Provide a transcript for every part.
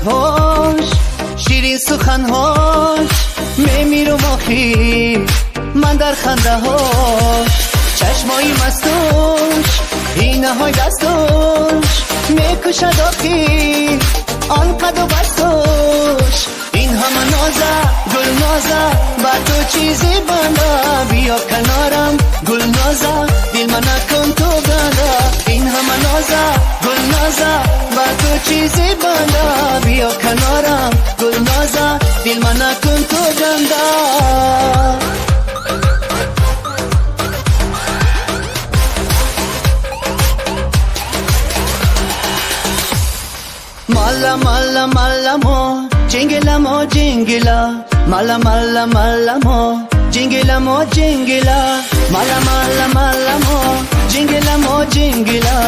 لبهاش، شیرین سخنهاش، میمیرم آخی من در خنده هاش. چشمایی مستوش، اینه های دستوش، میکشد آخی آن قد و بستوش. این همه نازه گل نازه با تو چیزی بنده، بیا کنارم گل نازه دل من نکن تو گنده. این همه نازه گل نازه با تو چیزی بنده، بیا کنارم گل نازه دل من نکن تو گنده. مالا مالا مالا مو جنگلا مو جنگلا، مالا مالا مالا مو جنگلا مو جنگلا، مالا مالا مالا مو جنگلا مو جنگلا،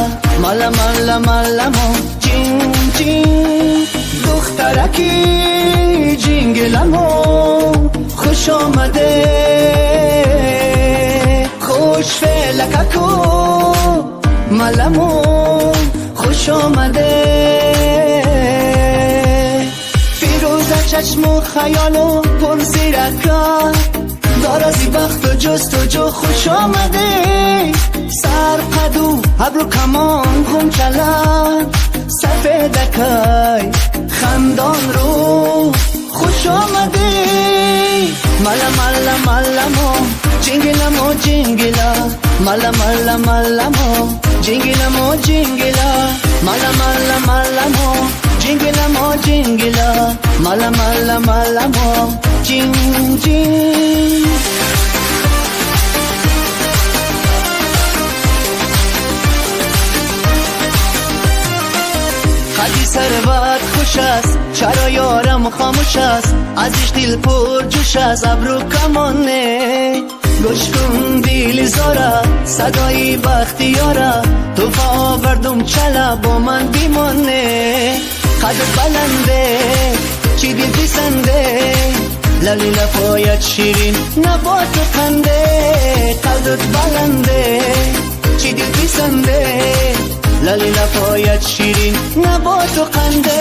مالا مالا مالا مو جنگ جنگ. دخترکی جنگلا مو خوش آمده، خوش فلککو مالا مو خوش آمده. چشم و خیال و پر زیرکا دارازی بخت و جستجو خوش آمده. سر قدو ابرو کمان خون کلن سفیدکای خندان رو خوش آمده. مالا مالا مالا مو جنگلا مو جنگلا، مالا مالا مالا مو جنگلا مو جنگلا، مالا مالا مالا مو جنگلا مو جنگلا، مالا مالا مالا مو جنگ جنگ. خدی ثروت خوش است، چرا یارم خاموش است، ازش دل پر جوش است، ابرو کمانه گوش کن دل زاره صدای بختیاره، تو آوردم چلا با من بیمانه. قدت بلنده چی دل پسنده، لالی لفایت شیرین نبات و خنده. قدت بلنده چی دل پسنده، لالی لفایت شیرین نبات و خنده.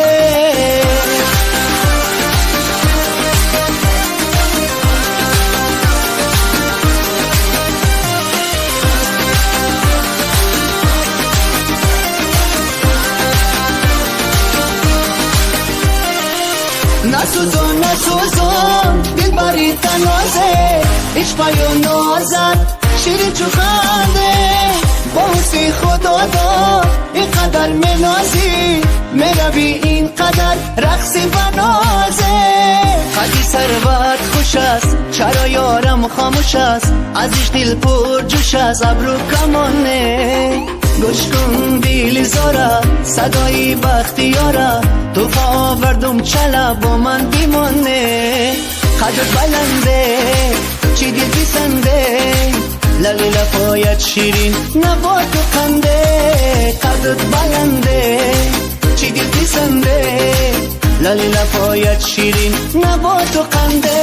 نسوزون نسوزون دل بری تنازه، ایش پایو نازد شیرین چو خنده. با حسی خدا دا اینقدر منازی، میروی اینقدر رقصی و نازه. خدی ثروت خوش است، چرا یارم خاموش است، ازش دل پر جوش است، ابرو کمانه گوش کن دل زاره صدای بختیاره، تو آوردم چلا با من بیمانه. قدت بلنده چی دل پسنده، لالی لفایت شیرین نبات و خنده. قدت بلنده چی دل پسنده، لالی لفایت شیرین نبات و خنده.